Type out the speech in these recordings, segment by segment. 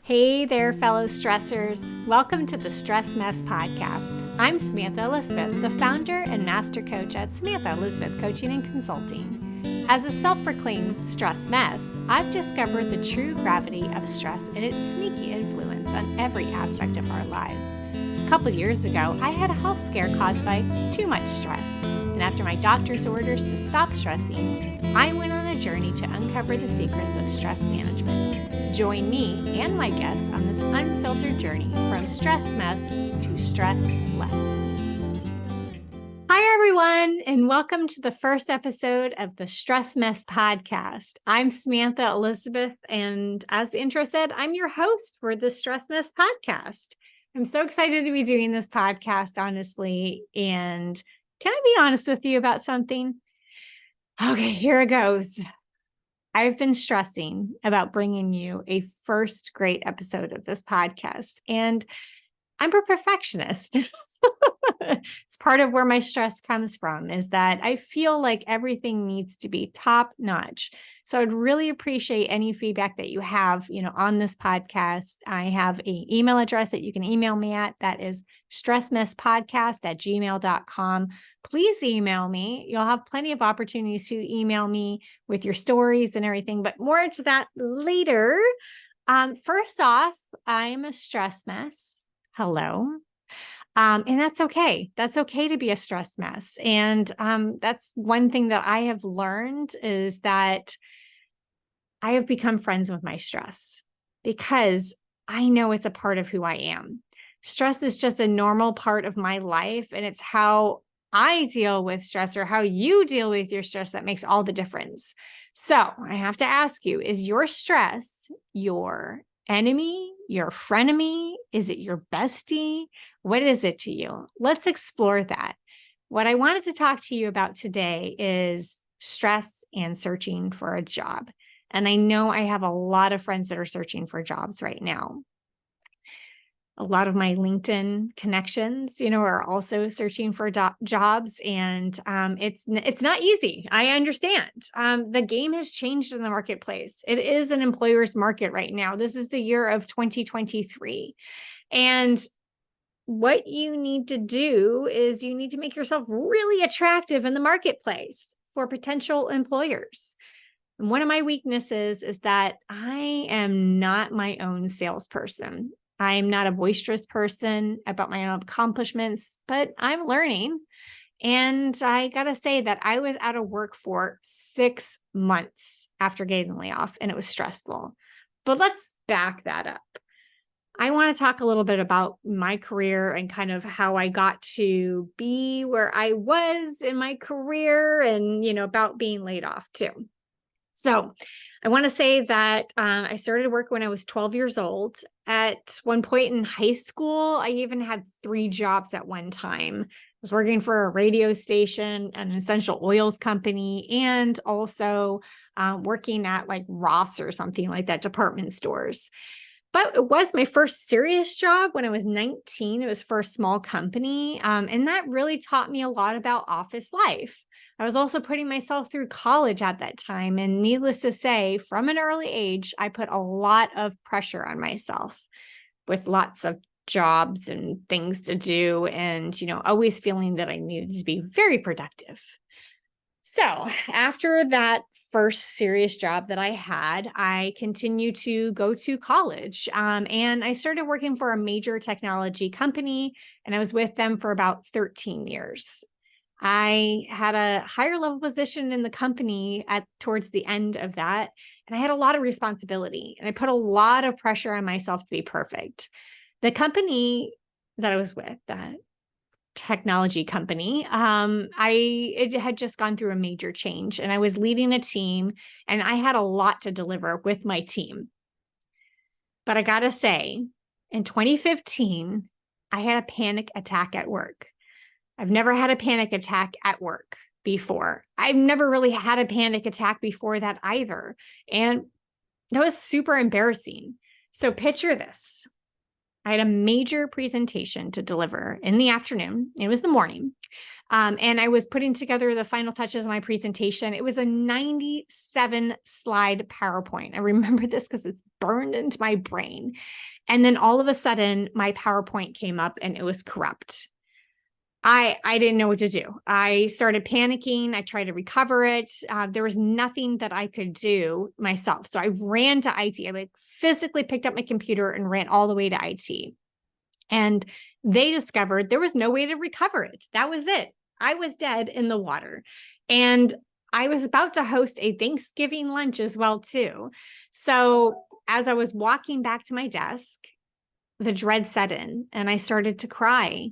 Hey there, fellow stressors. Welcome to the Stress Mess Podcast. I'm Samantha Elizabeth, the founder and master coach at Samantha Elizabeth Coaching and Consulting. As a self-proclaimed stress mess, I've discovered the true gravity of stress and its sneaky influence on every aspect of our lives. A couple years ago, I had a health scare caused by too much stress. And after my doctor's orders to stop stressing, I went on a journey to uncover the secrets of stress management. Join me and my guests on this unfiltered journey from stress mess to stress less. Hi, everyone, and welcome to the first episode of the Stress Mess Podcast. I'm Samantha Elizabeth, and as the intro said, I'm your host for the Stress Mess Podcast. I'm so excited to be doing this podcast, honestly, and can I be honest with you about something? Okay, here it goes. I've been stressing about bringing you a first great episode of this podcast, and I'm a perfectionist. It's part of where my stress comes from, is that I feel like everything needs to be top notch. So I'd really appreciate any feedback that you have, on this podcast. I have an email address that you can email me at. That is stressmesspodcast@gmail.com. Please email me. You'll have plenty of opportunities to email me with your stories and everything, but more into that later. First off, I'm a stress mess. Hello. And that's okay. That's okay to be a stress mess. And that's one thing that I have learned, is that I have become friends with my stress because I know it's a part of who I am. Stress is just a normal part of my life, and it's how I deal with stress, or how you deal with your stress, that makes all the difference. So I have to ask you, is your stress your enemy, your frenemy? Is it your bestie? What is it to you? Let's explore that. What I wanted to talk to you about today is stress and searching for a job. And I know I have a lot of friends that are searching for jobs right now. A lot of my LinkedIn connections, are also searching for jobs, and it's not easy. I understand. The game has changed in the marketplace. It is an employer's market right now. This is the year of 2023. And what you need to do is you need to make yourself really attractive in the marketplace for potential employers. And one of my weaknesses is that I am not my own salesperson. I'm not a boisterous person about my own accomplishments, but I'm learning. And I got to say that I was out of work for 6 months after getting the layoff, and it was stressful. But let's back that up. I want to talk a little bit about my career and kind of how I got to be where I was in my career, and, about being laid off too. So I want to say that I started work when I was 12 years old. At one point in high school, I even had 3 jobs at one time. I was working for a radio station, an essential oils company, and also working at like Ross or something like that, department stores. But it was my first serious job when I was 19. It was for a small company. And that really taught me a lot about office life. I was also putting myself through college at that time. And needless to say, from an early age, I put a lot of pressure on myself with lots of jobs and things to do, and, always feeling that I needed to be very productive. So after that first serious job that I had, I continued to go to college, and I started working for a major technology company, and I was with them for about 13 years. I had a higher level position in the company towards the end of that, and I had a lot of responsibility, and I put a lot of pressure on myself to be perfect. The company that I was with, that technology company, it had just gone through a major change, and I was leading a team, and I had a lot to deliver with my team. But I gotta say, in 2015, I had a panic attack at work. I've never had a panic attack at work before. I've never really had a panic attack before that either. And that was super embarrassing. So picture this. I had a major presentation to deliver in the afternoon. It was the morning. And I was putting together the final touches of my presentation. It was a 97 slide PowerPoint. I remember this because it's burned into my brain. And then all of a sudden, my PowerPoint came up and it was corrupt. I didn't know what to do. I started panicking. I tried to recover it. There was nothing that I could do myself. So I ran to IT. I physically picked up my computer and ran all the way to IT. And they discovered there was no way to recover it. That was it. I was dead in the water. And I was about to host a Thanksgiving lunch as well, too. So as I was walking back to my desk, the dread set in and I started to cry.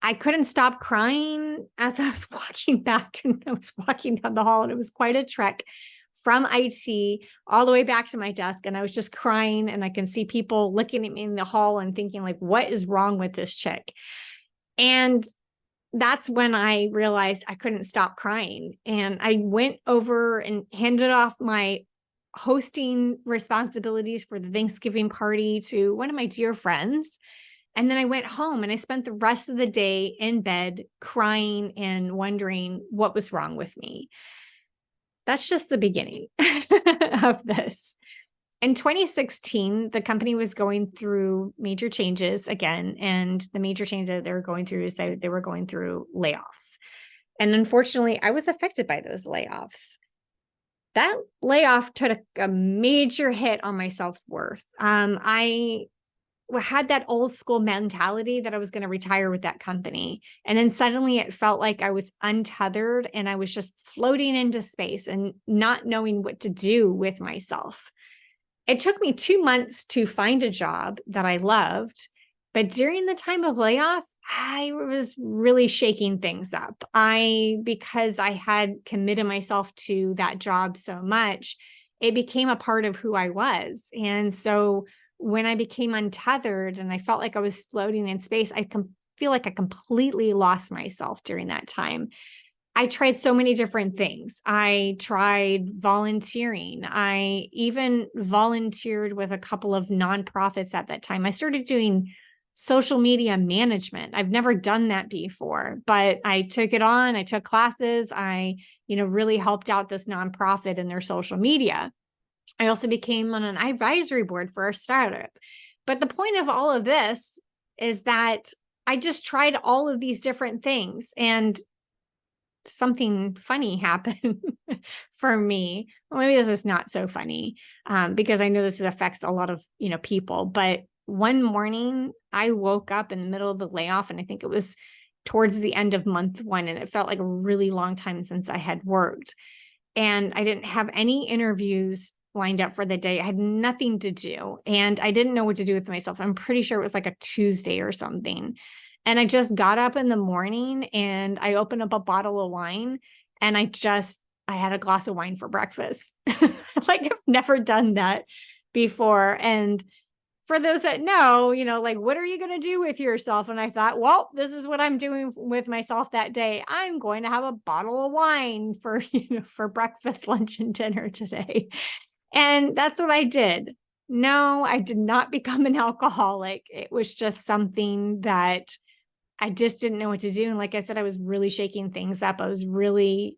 I couldn't stop crying as I was walking back, and I was walking down the hall, and it was quite a trek from IT all the way back to my desk. And I was just crying, and I can see people looking at me in the hall and thinking like, what is wrong with this chick? And that's when I realized I couldn't stop crying. And I went over and handed off my hosting responsibilities for the Thanksgiving party to one of my dear friends. And then I went home and I spent the rest of the day in bed crying and wondering what was wrong with me. That's just the beginning of this. In 2016, the company was going through major changes again. And the major change that they were going through is that they were going through layoffs. And unfortunately, I was affected by those layoffs. That layoff took a major hit on my self-worth. I had that old school mentality that I was going to retire with that company. And then suddenly it felt like I was untethered and I was just floating into space and not knowing what to do with myself. It took me 2 months to find a job that I loved, but during the time of layoff, I was really shaking things up. Because I had committed myself to that job so much, it became a part of who I was. And so when I became untethered and I felt like I was floating in space, I feel like I completely lost myself during that time. I tried so many different things. I tried volunteering. I even volunteered with a couple of nonprofits at that time. I started doing social media management. I've never done that before, but I took it on. I took classes. I, really helped out this nonprofit in their social media. I also became on an advisory board for a startup. But the point of all of this is that I just tried all of these different things, and something funny happened for me. Well, maybe this is not so funny because I know this affects a lot of, people. But one morning I woke up in the middle of the layoff, and I think it was towards the end of month 1, and it felt like a really long time since I had worked. And I didn't have any interviews lined up for the day. I had nothing to do, and I didn't know what to do with myself. I'm pretty sure it was like a Tuesday or something. And I just got up in the morning and I opened up a bottle of wine, and I had a glass of wine for breakfast. Like I've never done that before. And for those that know, like, what are you going to do with yourself? And I thought, well, this is what I'm doing with myself that day. I'm going to have a bottle of wine for, for breakfast, lunch, and dinner today. And that's what I did. No, I did not become an alcoholic. It was just something that I just didn't know what to do. And like I said, I was really shaking things up. I was really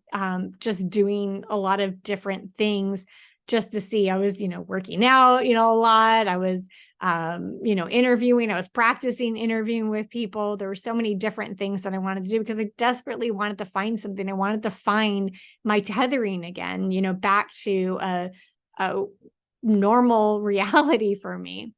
just doing a lot of different things just to see. I was, working out, a lot. I was, interviewing. I was practicing interviewing with people. There were so many different things that I wanted to do because I desperately wanted to find something. I wanted to find my tethering again, back to a normal reality for me.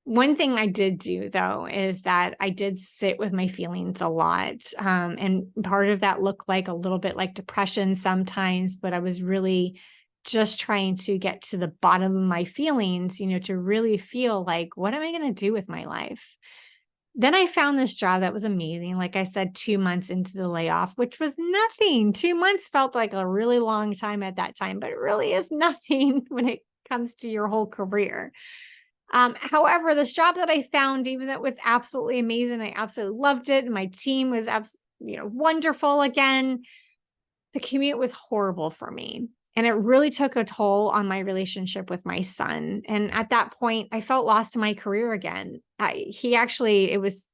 One thing I did do, though, is that I did sit with my feelings a lot. And part of that looked like a little bit like depression sometimes, but I was really just trying to get to the bottom of my feelings, to really feel like, what am I going to do with my life? Then I found this job that was amazing. Like I said, 2 months into the layoff, which was nothing. 2 months felt like a really long time at that time, but it really is nothing when it comes to your whole career. However, this job that I found, even though it was absolutely amazing, I absolutely loved it. And my team was wonderful again. The commute was horrible for me. And it really took a toll on my relationship with my son. And at that point, I felt lost in my career again. It was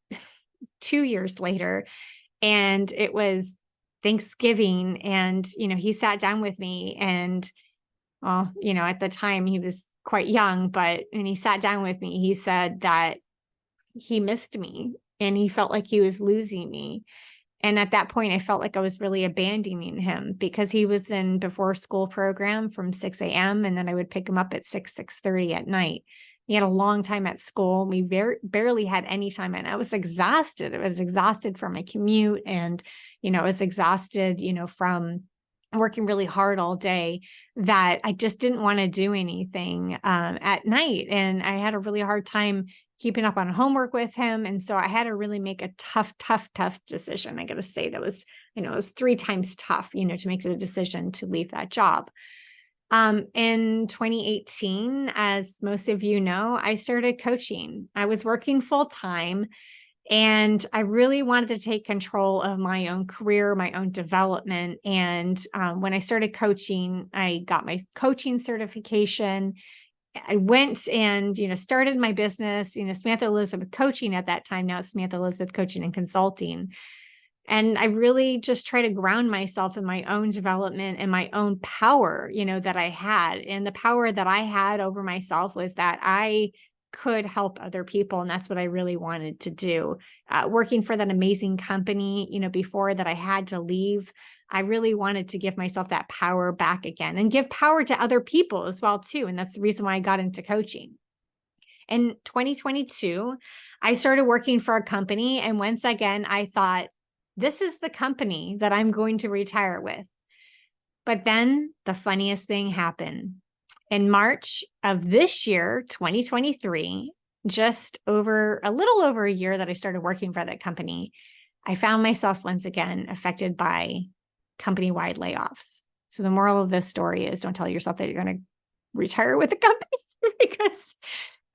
2 years later, and it was Thanksgiving. And, he sat down with me and, well, at the time he was quite young, but when he sat down with me, he said that he missed me and he felt like he was losing me. And at that point, I felt like I was really abandoning him because he was in before school program from 6 a.m. And then I would pick him up at 6:30 at night. He had a long time at school. We barely had any time. And I was exhausted. I was exhausted from my commute. And, I was exhausted, from working really hard all day, that I just didn't want to do anything at night. And I had a really hard time keeping up on homework with him. And so I had to really make a tough decision. I got to say that was, it was 3 times tough, to make the decision to leave that job. In 2018, as most of you know, I started coaching. I was working full time, and I really wanted to take control of my own career, my own development. And when I started coaching, I got my coaching certification. I went and, started my business, Samantha Elizabeth Coaching at that time. Now it's Samantha Elizabeth Coaching and Consulting. And I really just try to ground myself in my own development and my own power, that I had. And the power that I had over myself was that I could help other people. And that's what I really wanted to do. Working for that amazing company, before that I had to leave, I really wanted to give myself that power back again and give power to other people as well, too. And that's the reason why I got into coaching. In 2022, I started working for a company. And once again, I thought, this is the company that I'm going to retire with. But then the funniest thing happened. In March of this year, 2023, just a little over a year that I started working for that company, I found myself once again affected by company-wide layoffs. So the moral of this story is, don't tell yourself that you're going to retire with a company because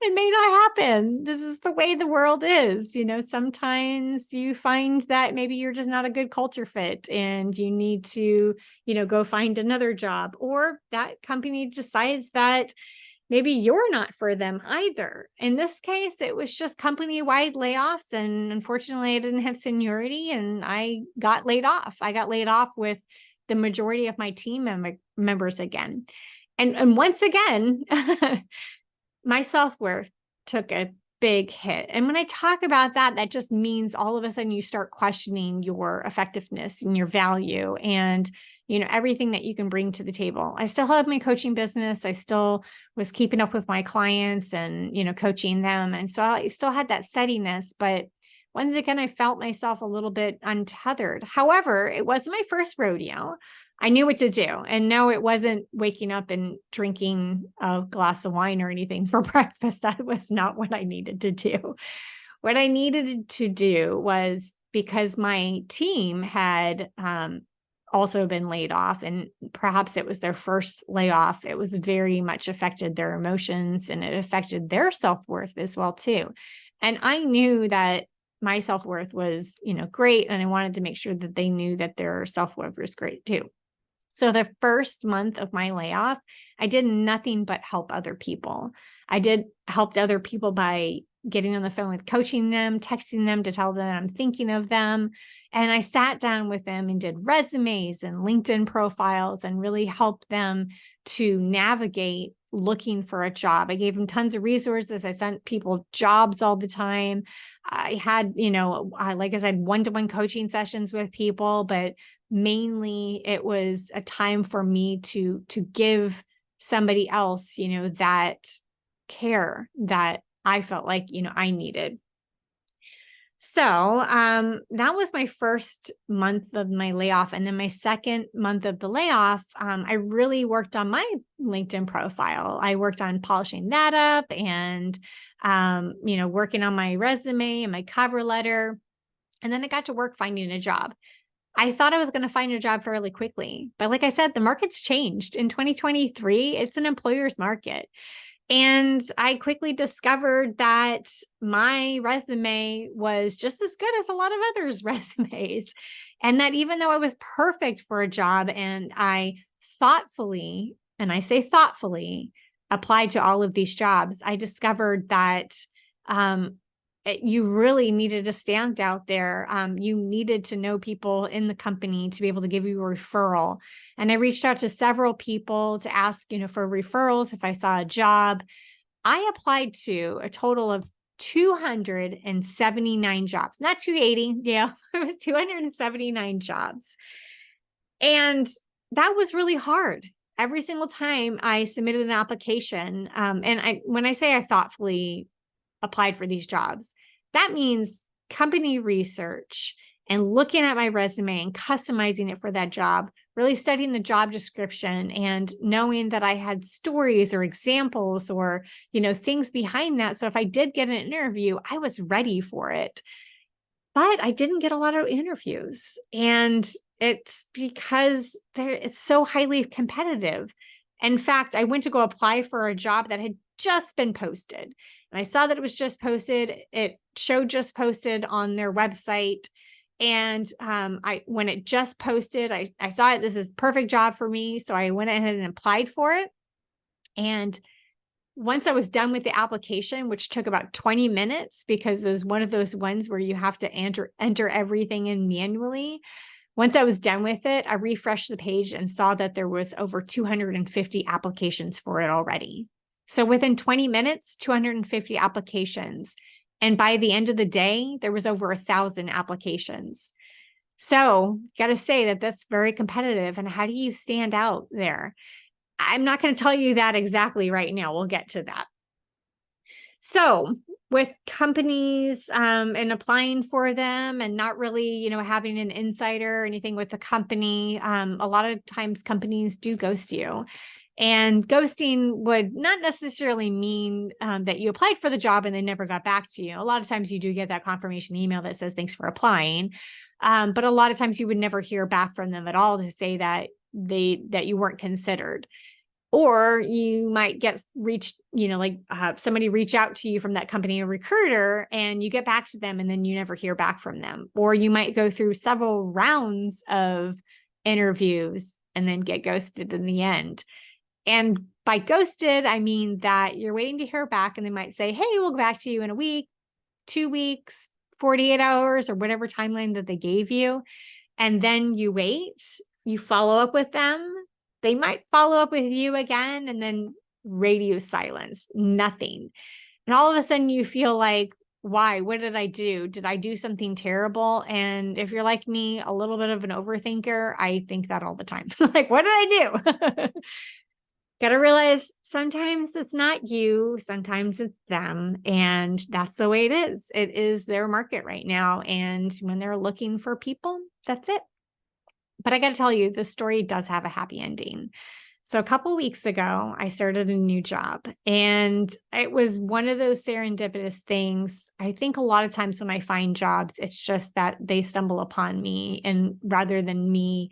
it may not happen. This is the way the world is. Sometimes you find that maybe you're just not a good culture fit and you need to, go find another job, or that company decides that maybe you're not for them either. In this case, it was just company-wide layoffs. And unfortunately, I didn't have seniority and I got laid off. I got laid off with the majority of my team members again. And once again, my self-worth took a big hit. And when I talk about that, that just means all of a sudden you start questioning your effectiveness and your value and, everything that you can bring to the table. I still have my coaching business. I still was keeping up with my clients and, coaching them. And so I still had that steadiness, but once again, I felt myself a little bit untethered. However, it wasn't my first rodeo. I knew what to do. And no, it wasn't waking up and drinking a glass of wine or anything for breakfast. That was not what I needed to do. What I needed to do was, because my team had also been laid off, and perhaps it was their first layoff, it was very much affected their emotions and it affected their self-worth as well, too. And I knew that my self-worth was, great. And I wanted to make sure that they knew that their self-worth was great, too. So the first month of my layoff, I did nothing but help other people. I helped other people by getting on the phone with coaching them, texting them to tell them I'm thinking of them. And I sat down with them and did resumes and LinkedIn profiles and really helped them to navigate looking for a job. I gave them tons of resources. I sent people jobs all the time. I had, like I said, one-to-one coaching sessions with people, but mainly it was a time for me to give somebody else, that care that I felt like, I needed. So that was my first month of my layoff. And then my second month of the layoff, I really worked on my LinkedIn profile. I worked on polishing that up and, working on my resume and my cover letter. And then I got to work finding a job. I thought I was going to find a job fairly quickly. But like I said, the market's changed. In 2023, it's an employer's market. And I quickly discovered that my resume was just as good as a lot of others' resumes. And that even though I was perfect for a job and I thoughtfully, and I say thoughtfully, applied to all of these jobs, I discovered that you really needed to stand out there. You needed to know people in the company to be able to give you a referral. And I reached out to several people to ask, for referrals if I saw a job. I applied to a total of 279 jobs, not 280. Yeah, it was 279 jobs. And that was really hard. Every single time I submitted an application, when I say I thoughtfully applied for these jobs, that means company research and looking at my resume and customizing it for that job, really studying the job description and knowing that I had stories or examples or, things behind that. So if I did get an interview, I was ready for it. But I didn't get a lot of interviews. And it's because it's so highly competitive. In fact, I went to go apply for a job that had just been posted. And I saw that it was just posted. It showed just posted on their website. And when it just posted, I saw it. This is a perfect job for me. So I went ahead and applied for it. And once I was done with the application, which took about 20 minutes because it was one of those ones where you have to enter everything in manually. Once I was done with it, I refreshed the page and saw that there was over 250 applications for it already. So within 20 minutes, 250 applications. And by the end of the day, there was over 1,000 applications. So got to say that that's very competitive. And how do you stand out there? I'm not going to tell you that exactly right now. We'll get to that. So with companies and applying for them and not really, having an insider or anything with the company, a lot of times companies do ghost you. And ghosting would not necessarily mean that you applied for the job and they never got back to you. A lot of times you do get that confirmation email that says, thanks for applying. But a lot of times you would never hear back from them at all to say that you weren't considered. Or you might get somebody reach out to you from that company, a recruiter, and you get back to them and then you never hear back from them. Or you might go through several rounds of interviews and then get ghosted in the end. And by ghosted, I mean that you're waiting to hear back and they might say, hey, we'll go back to you in a week, 2 weeks, 48 hours, or whatever timeline that they gave you. And then you wait, you follow up with them. They might follow up with you again and then radio silence, nothing. And all of a sudden you feel like, why? What did I do? Did I do something terrible? And if you're like me, a little bit of an overthinker, I think that all the time. Like, what did I do? Got to realize sometimes it's not you, sometimes it's them. And that's the way it is. It is their market right now. And when they're looking for people, that's it. But I got to tell you, this story does have a happy ending. So a couple of weeks ago, I started a new job and it was one of those serendipitous things. I think a lot of times when I find jobs, it's just that they stumble upon me and rather than me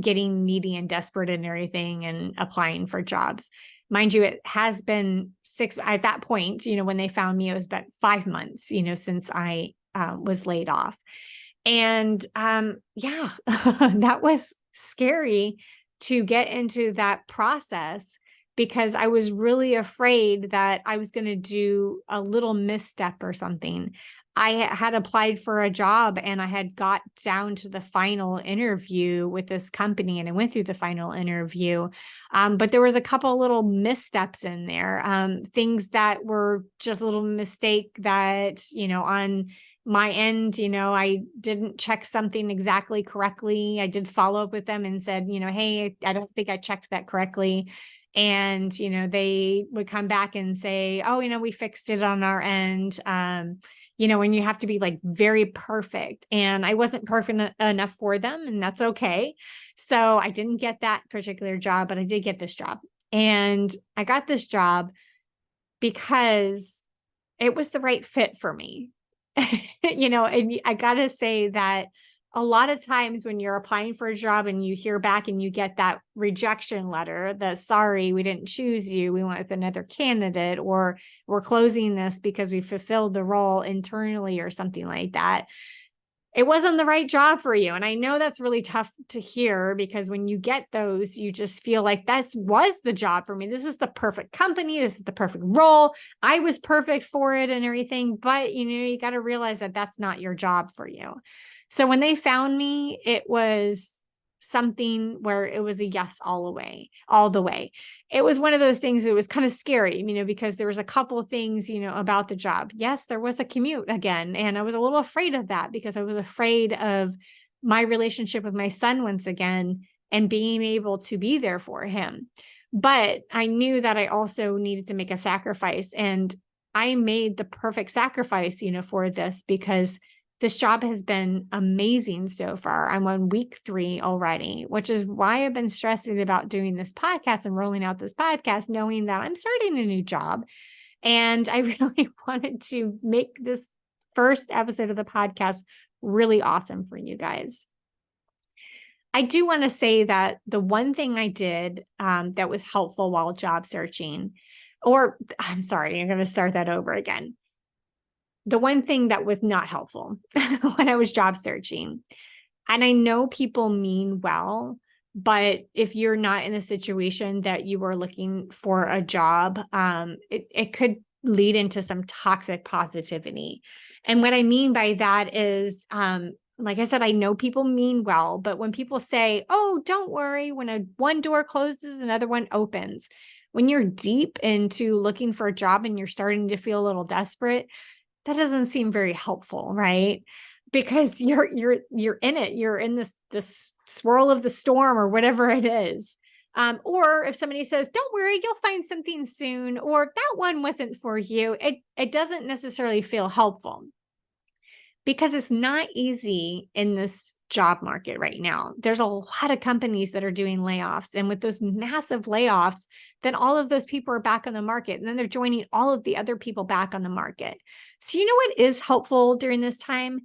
getting needy and desperate and everything and applying for jobs. Mind you, it has been at that point, when they found me, it was about 5 months, since I was laid off. And that was scary to get into that process because I was really afraid that I was going to do a little misstep or something. I had applied for a job and I had got down to the final interview with this company and I went through the final interview. But there was a couple little missteps in there, things that were just a little mistake that, on my end, I didn't check something exactly correctly. I did follow up with them and said, hey, I don't think I checked that correctly. And, they would come back and say, oh, we fixed it on our end. When you have to be like very perfect and I wasn't perfect enough for them and that's okay. So I didn't get that particular job, but I did get this job and I got this job because it was the right fit for me. And I got to say that a lot of times when you're applying for a job and you hear back and you get that rejection letter that, sorry, we didn't choose you, we went with another candidate, or we're closing this because we fulfilled the role internally or something like that. it wasn't the right job for you. And I know that's really tough to hear, because when you get those, you just feel like this was the job for me. This is the perfect company. This is the perfect role. I was perfect for it and everything. But, you got to realize that that's not your job for you. So when they found me, it was something where it was a yes all the way. It was one of those things. It was kind of scary, because there was a couple of things, about the job. Yes, there was a commute again. And I was a little afraid of that, because I was afraid of my relationship with my son once again and being able to be there for him. But I knew that I also needed to make a sacrifice, and I made the perfect sacrifice, for this, because this job has been amazing so far. I'm on week 3 already, which is why I've been stressing about doing this podcast and rolling out this podcast, knowing that I'm starting a new job. And I really wanted to make this first episode of the podcast really awesome for you guys. I do want to say that the one thing I did that was helpful while job searching, or I'm sorry, I'm going to start that over again. The one thing that was not helpful when I was job searching, and I know people mean well, but if you're not in the situation that you are looking for a job, it could lead into some toxic positivity. And what I mean by that is, like I said, I know people mean well, but when people say, oh, don't worry, when one door closes, another one opens. When you're deep into looking for a job and you're starting to feel a little desperate, that doesn't seem very helpful, right? Because you're in it. You're in this swirl of the storm or whatever it is. Or if somebody says, don't worry, you'll find something soon, or that one wasn't for you, it doesn't necessarily feel helpful, because it's not easy in this job market right now. There's a lot of companies that are doing layoffs, and with those massive layoffs, then all of those people are back on the market, and then they're joining all of the other people back on the market. So you know what is helpful during this time?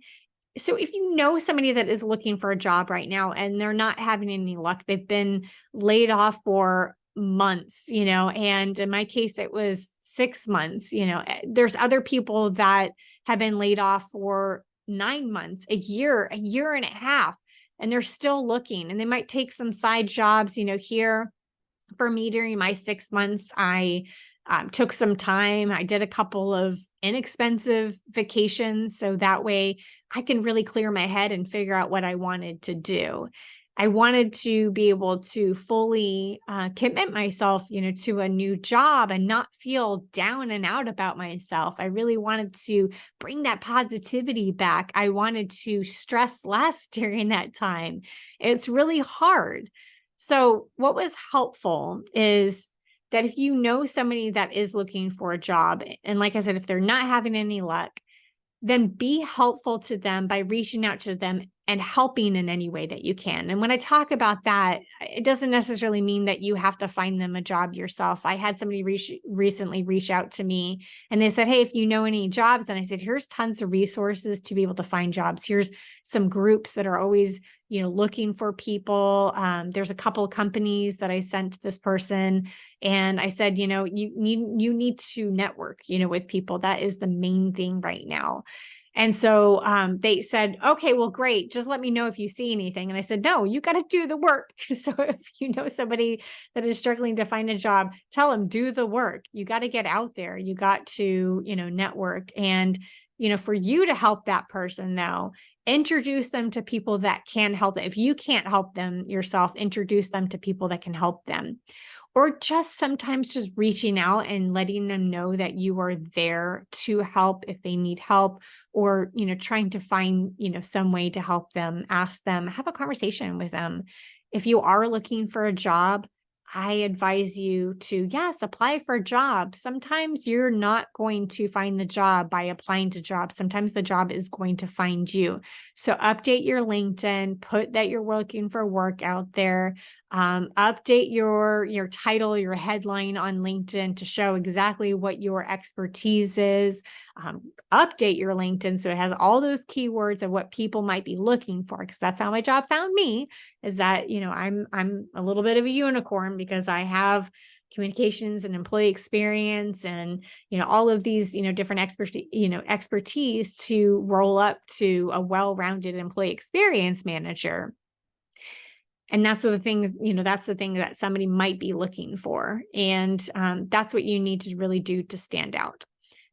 So if you know somebody that is looking for a job right now and they're not having any luck, they've been laid off for months, and in my case, it was 6 months, there's other people that have been laid off for 9 months, a year and a half, and they're still looking, and they might take some side jobs, here. For me, during my 6 months, I took some time. I did a couple of inexpensive vacations, so that way I can really clear my head and figure out what I wanted to do. I wanted to be able to fully commit myself, to a new job and not feel down and out about myself. I really wanted to bring that positivity back. I wanted to stress less during that time. It's really hard. So what was helpful is that if you know somebody that is looking for a job, and like I said, if they're not having any luck, then be helpful to them by reaching out to them and helping in any way that you can. And when I talk about that, it doesn't necessarily mean that you have to find them a job yourself. I had somebody recently reach out to me, and they said, hey, if you know any jobs, and I said, here's tons of resources to be able to find jobs. Here's some groups that are always, looking for people. There's a couple of companies that I sent to this person, and I said, you need to network, with people. That is the main thing right now. And so they said, okay, well, great. Just let me know if you see anything. And I said, no, you got to do the work. So if you know somebody that is struggling to find a job, tell them, do the work. You got to get out there. You got to, network. And, for you to help that person though, introduce them to people that can help them. If you can't help them yourself, introduce them to people that can help them. Or just sometimes just reaching out and letting them know that you are there to help if they need help, or, trying to find, some way to help them, ask them, have a conversation with them. If you are looking for a job, I advise you to, yes, apply for a job. Sometimes you're not going to find the job by applying to jobs. Sometimes the job is going to find you. So update your LinkedIn, put that you're looking for work out there. Update your title, your headline on LinkedIn to show exactly what your expertise is. Update your LinkedIn so it has all those keywords of what people might be looking for, because that's how my job found me, is that, I'm a little bit of a unicorn because I have communications and employee experience and, all of these, different expertise to roll up to a well-rounded employee experience manager. And that's the thing, that's the thing that somebody might be looking for. And that's what you need to really do to stand out.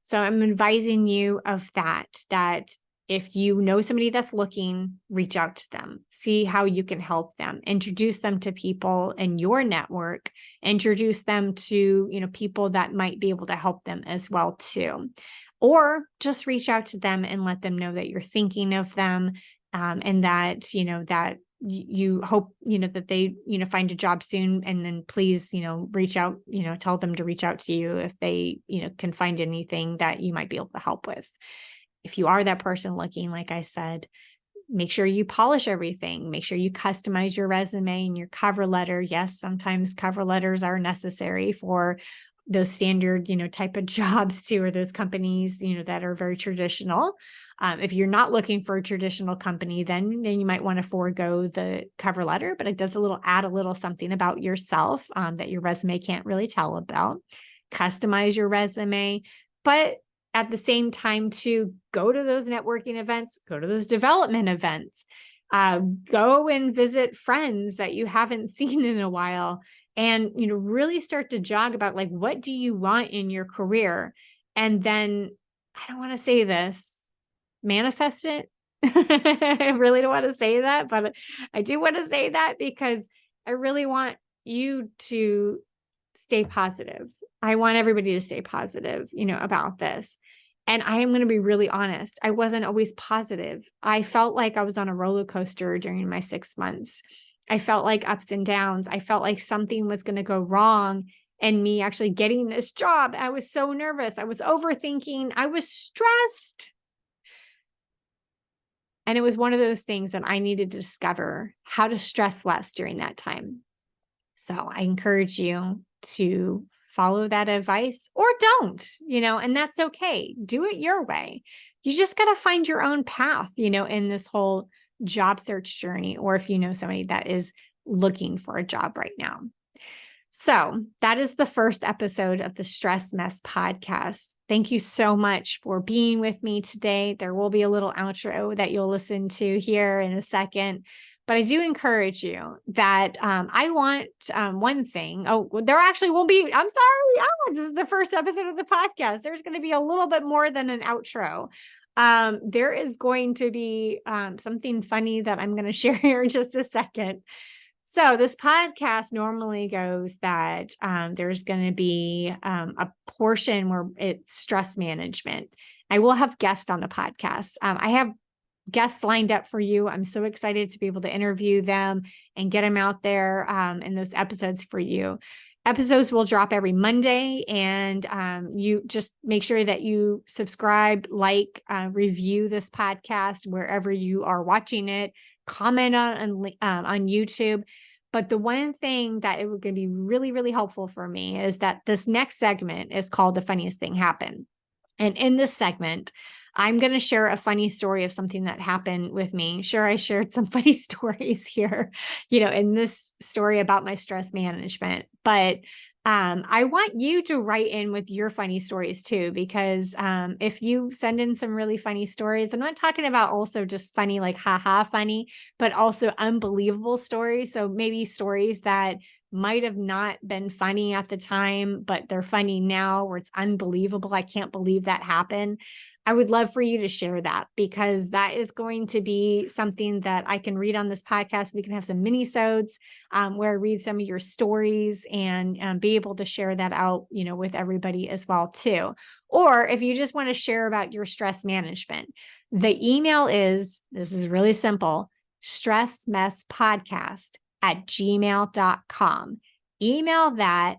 So I'm advising you of that if you know somebody that's looking, reach out to them, see how you can help them, introduce them to people in your network, introduce them to, people that might be able to help them as well too. Or just reach out to them and let them know that you're thinking of them, and that, that you hope, that they, find a job soon. And then please, reach out, tell them to reach out to you if they, can find anything that you might be able to help with. If you are that person looking, like I said, make sure you polish everything. Make sure you customize your resume and your cover letter. Yes, sometimes cover letters are necessary for those standard, type of jobs too, or those companies, that are very traditional. If you're not looking for a traditional company, then you might want to forego the cover letter, but it does add a little something about yourself that your resume can't really tell about. Customize your resume, but at the same time to go to those networking events, go to those development events, go and visit friends that you haven't seen in a while, and, really start to jog about like, what do you want in your career? And then I don't want to say this, manifest it. I really don't want to say that, but I do want to say that because I really want you to stay positive. I want everybody to stay positive, about this. And I am going to be really honest. I wasn't always positive. I felt like I was on a roller coaster during my 6 months. I felt like ups and downs. I felt like something was going to go wrong in me actually getting this job. I was so nervous. I was overthinking. I was stressed. And it was one of those things that I needed to discover how to stress less during that time. So I encourage you to follow that advice or don't, and that's okay. Do it your way. You just got to find your own path, in this whole job search journey, or if you know somebody that is looking for a job right now. So that is the first episode of the Stress Mess podcast. Thank you so much for being with me today. There will be a little outro that you'll listen to here in a second. But I do encourage you that I want one thing. Oh, there actually will be, I'm sorry. Oh, this is the first episode of the podcast. There's going to be a little bit more than an outro. There is going to be something funny that I'm going to share here in just a second. So this podcast normally goes that there's going to be a portion where it's stress management. I will have guests on the podcast. I have guests lined up for you. I'm so excited to be able to interview them and get them out there in those episodes for you. Episodes will drop every Monday, and you just make sure that you subscribe, review this podcast wherever you are watching it, comment on YouTube. But the one thing that it would going to be really, really helpful for me is that this next segment is called The Funniest Thing Happened. And in this segment, I'm going to share a funny story of something that happened with me. Sure, I shared some funny stories here, in this story about my stress management. But I want you to write in with your funny stories too, because if you send in some really funny stories, I'm not talking about also just funny, like haha funny, but also unbelievable stories. So maybe stories that might have not been funny at the time, but they're funny now, where it's unbelievable. I can't believe that happened. I would love for you to share that, because that is going to be something that I can read on this podcast. We can have some mini-sodes where I read some of your stories and be able to share that out, with everybody as well too. Or if you just want to share about your stress management, the email is, this is really simple, stressmesspodcast@gmail.com. Email that,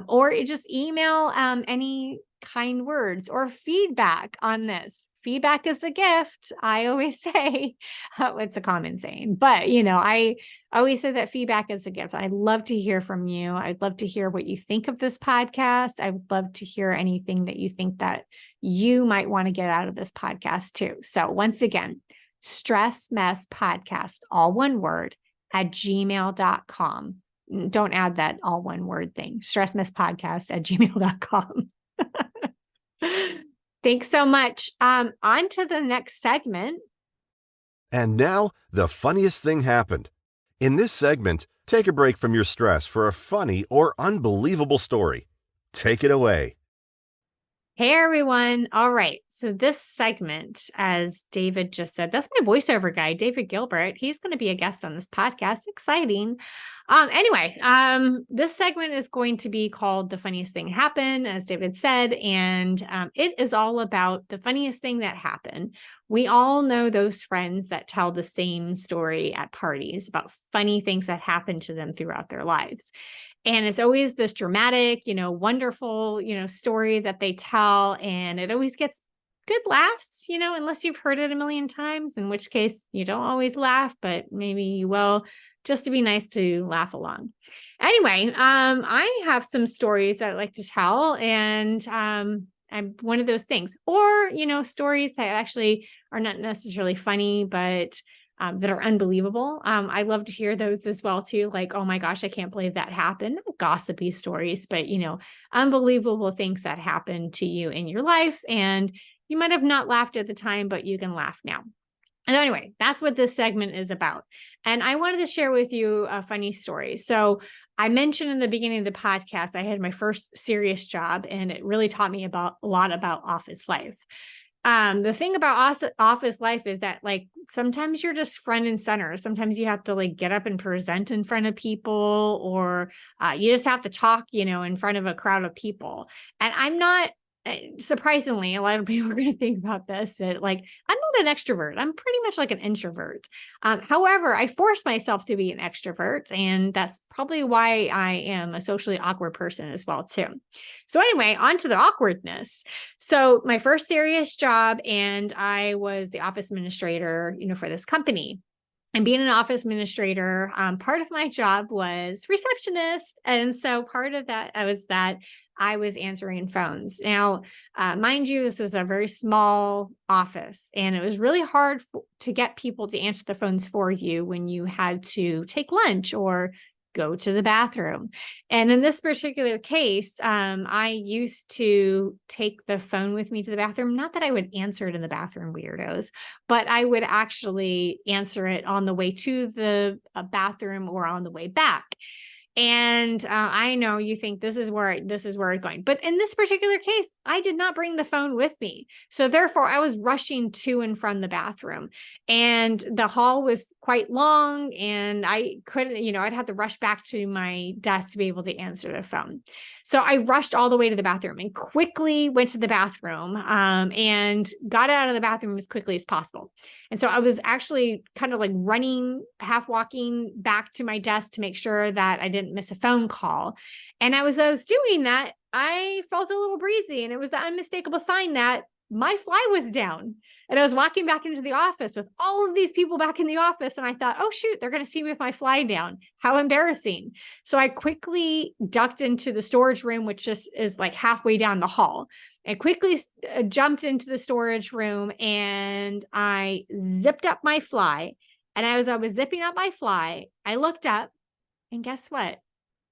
or just email any kind words or feedback on this. Feedback is a gift. I always say, it's a common saying, but I always say that feedback is a gift. I'd love to hear from you. I'd love to hear what you think of this podcast. I would love to hear anything that you think that you might want to get out of this podcast too. So once again, stressmesspodcast, all one word, @gmail.com. don't add that all one word thing, stressmisspodcast@gmail.com. Thanks so much. On to the next segment. And now, the funniest thing happened. In this segment, take a break from your stress for a funny or unbelievable story. Take it away. Hey, everyone. All right. So this segment, as David just said, that's my voiceover guy, David Gilbert. He's going to be a guest on this podcast. Exciting. This segment is going to be called The Funniest Thing Happened, as David said, and it is all about the funniest thing that happened. We all know those friends that tell the same story at parties about funny things that happened to them throughout their lives. And it's always this dramatic, wonderful, story that they tell. And it always gets good laughs, unless you've heard it a million times, in which case you don't always laugh, but maybe you will, just to be nice to laugh along. Anyway, I have some stories that I like to tell, and I'm one of those things, or, stories that actually are not necessarily funny, but that are unbelievable. I love to hear those as well too. Like, oh my gosh, I can't believe that happened. Not gossipy stories, but unbelievable things that happened to you in your life. And you might have not laughed at the time, but you can laugh now. And anyway, that's what this segment is about. And I wanted to share with you a funny story. So I mentioned in the beginning of the podcast, I had my first serious job, and it really taught me a lot about office life. The thing about office life is that, like, sometimes you're just front and center. Sometimes you have to get up and present in front of people, or you just have to talk, in front of a crowd of people. And I'm not, surprisingly, a lot of people are going to think about this, but I'm not an extrovert. I'm pretty much like an introvert. However, I force myself to be an extrovert, and that's probably why I am a socially awkward person as well too. So anyway, on to the awkwardness. So my first serious job, and I was the office administrator, for this company. And being an office administrator, part of my job was receptionist. And so part of that I was answering phones. Now, mind you, this is a very small office, and it was really hard to get people to answer the phones for you when you had to take lunch or go to the bathroom. And in this particular case, I used to take the phone with me to the bathroom. Not that I would answer it in the bathroom, weirdos, but I would actually answer it on the way to the bathroom or on the way back. And I know you think this is where it's going, but in this particular case, I did not bring the phone with me. So therefore I was rushing to and from the bathroom, and the hall was quite long, and I couldn't, I'd have to rush back to my desk to be able to answer the phone. So I rushed all the way to the bathroom and quickly went to the bathroom, and got out of the bathroom as quickly as possible. And so I was actually kind of running, half walking back to my desk to make sure that I didn't miss a phone call. And as I was doing that, I felt a little breezy, and it was the unmistakable sign that my fly was down. And I was walking back into the office with all of these people back in the office. And I thought, oh, shoot, they're going to see me with my fly down. How embarrassing. So I quickly ducked into the storage room, which just is halfway down the hall. I quickly jumped into the storage room, and I zipped up my fly. And as I was zipping up my fly, I looked up, and guess what?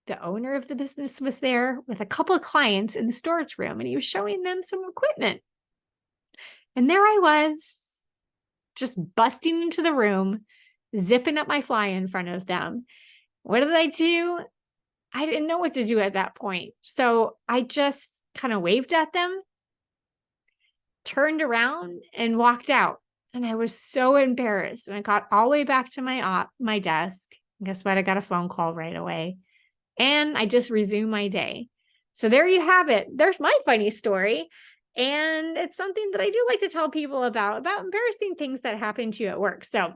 The owner of the business was there with a couple of clients in the storage room, and he was showing them some equipment. And there I was, just busting into the room, zipping up my fly in front of them. What did I do? I didn't know what to do at that point. So I just kind of waved at them, turned around, and walked out. And I was so embarrassed. And I got all the way back to my desk. And guess what? I got a phone call right away. And I just resumed my day. So there you have it. There's my funny story. And it's something that I do like to tell people about embarrassing things that happen to you at work. So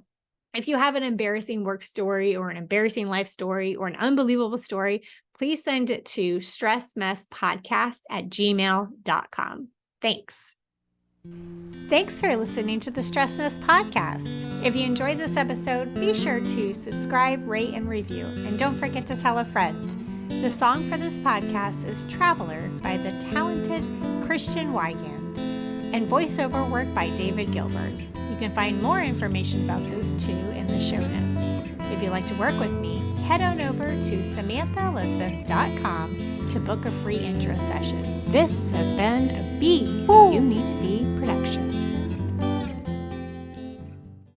if you have an embarrassing work story, or an embarrassing life story, or an unbelievable story, please send it to stressmesspodcast@gmail.com. Thanks. Thanks for listening to the Stress Mess Podcast. If you enjoyed this episode, be sure to subscribe, rate, and review. And don't forget to tell a friend. The song for this podcast is Traveler by the talented Christian Weigand, and voiceover work by David Gilbert. You can find more information about those two in the show notes. If you'd like to work with me, head on over to SamanthaElizabeth.com to book a free intro session. This has been a Be You Need to Be production.